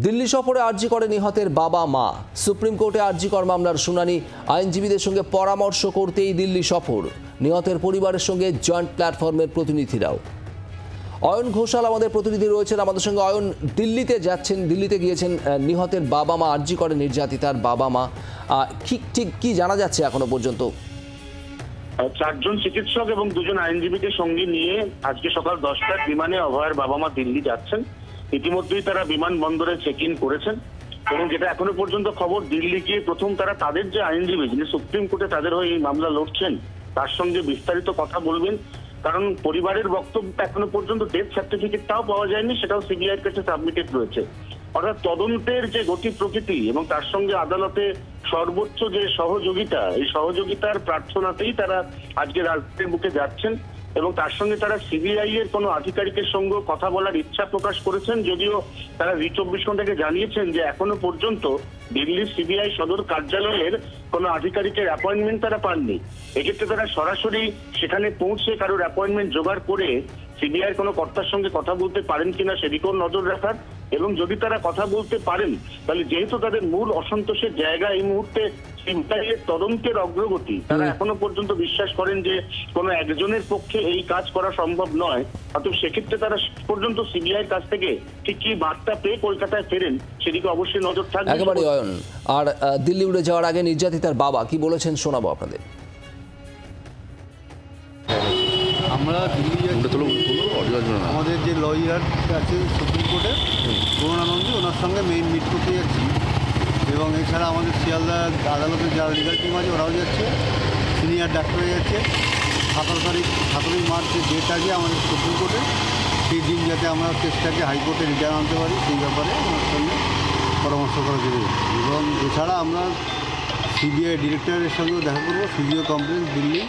দিল্লি সফরে আরজি করে নিহতের বাবা মা। সুপ্রিম কোর্টে আরজি কর মামলার শুনানি। আইনজীবীদের সঙ্গে পরামর্শ করতেই দিল্লি সফর। নিহতের পরিবারের সঙ্গে জয়েন্ট প্ল্যাটফর্মের প্রতিনিধিরাও। অয়ন ঘোষাল আমাদের প্রতিনিধি রয়েছেন আমাদের সঙ্গে। অয়ন, দিল্লিতে গিয়েছেন নিহতের বাবা মা, আরজি করে নির্যাতিতার বাবা মা। ঠিক কি জানা যাচ্ছে এখনো পর্যন্ত? 4 জন চিকিৎসক এবং 2 জন আইনজীবীকে সঙ্গে নিয়ে আজকে সকাল 10টার বিমানে অভয়ের বাবা মা দিল্লি যাচ্ছেন। ইতিমধ্যেই তারা বিমানবন্দরে চেক ইন করেছেন এবং যেটা এখনো পর্যন্ত খবর, দিল্লি গিয়ে প্রথম তারা তাদের যে আইনজীবী যিনি সুপ্রিম কোর্টে তাদের হয়ে এই মামলা লড়ছেন তার সঙ্গে বিস্তারিত কথা বলবেন। কারণ পরিবারের বক্তব্য এখনো পর্যন্ত ডেথ সার্টিফিকেটটাও পাওয়া যায়নি, সেটাও সিবিআইয়ের কাছে সাবমিটেড রয়েছে। অর্থাৎ তদন্তের যে গতি প্রকৃতি এবং তার সঙ্গে আদালতে সর্বোচ্চ যে সহযোগিতা, এই সহযোগিতার প্রার্থনাতেই তারা আজকে রাজধানীর বুকে যাচ্ছেন এবং তার সঙ্গে তারা সিবিআই এর কোনো আধিকারিকের সঙ্গে কথা বলার ইচ্ছা প্রকাশ করেছেন। যদিও তারা 24 ঘন্টাকে জানিয়েছেন যে এখনো পর্যন্ত দিল্লির সিবিআই সদর কার্যালয়ের কোনো আধিকারিকের অ্যাপয়েন্টমেন্ট তারা পাননি। এক্ষেত্রে তারা সরাসরি সেখানে পৌঁছে কারোর অ্যাপয়েন্টমেন্ট জোগাড় করে সিবিআই কোনো কর্তার সঙ্গে কথা বলতে পারেন কিনা সেদিকেও নজর রাখার, এবং যদি তারা কথা বলতে পারেন তাহলে যেহেতু তাদের মূল অসন্তোষের জায়গা এই মুহূর্তে সিবিআইয়ের তদন্তের অগ্রগতি, তারা এখনো পর্যন্ত বিশ্বাস করেন যে কোনো একজনের পক্ষে এই কাজ করা সম্ভব নয়। অতএব সেক্ষেত্রে তারা পর্যন্ত সিবিআইয়ের কাছ থেকে ঠিক কি বার্তা পেয়ে কলকাতায় ফেরেন সেদিকে অবশ্যই নজর থাকবে। একেবারে অয়ন। আর দিল্লি উড়ে যাওয়ার আগে নির্যাতিতার বাবা কি বলেছেন শোনাবো আপনাদের। আমরা দিল্লি আমাদের যে লয়ার আছে সুপ্রিম কোর্টের করুণানন্দী, ওনার সঙ্গে মেইন মিট করতে যাচ্ছি এবং এছাড়া আমাদের শিয়ালদা আদালতের যারা লিগাল টিম আছে ওরাও যাচ্ছে, সিনিয়র ডাক্তাররা যাচ্ছে। 17 মার্চ যে ডেট আছে আমাদের সুপ্রিম কোর্টে, সেই দিন যাতে আমরা কেসটাকে হাইকোর্টে রিটার্ন আনতে পারি সেই ব্যাপারে ওনার সঙ্গে পরামর্শ করা যাবে। এবং এছাড়া আমরা সিবিআই ডিরেক্টরের সঙ্গেও দেখা করবো, সিবিআই কমপ্লেন্স দিল্লি,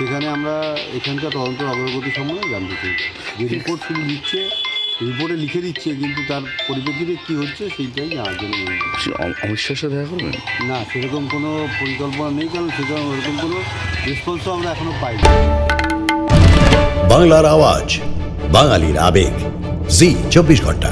সেখানে আমরা এখানকার তদন্তের অগ্রগতি সম্বন্ধে জানতে চাই। যে রিপোর্ট শুধু দিচ্ছে, রিপোর্টে লিখে দিচ্ছে, কিন্তু তার পরিপ্রেক্ষিতে কী হচ্ছে সেইটাই জানার জন্য। অমিত শাহের সাথে দেখা করবেন? না, সেরকম কোনো পরিকল্পনা নেই, কারণ সেরকম ওরকম কোনো রেসপন্সও আমরা এখনও পাইনি। বাংলার আওয়াজ, বাঙালির আবেগ, জি 24 ঘন্টা।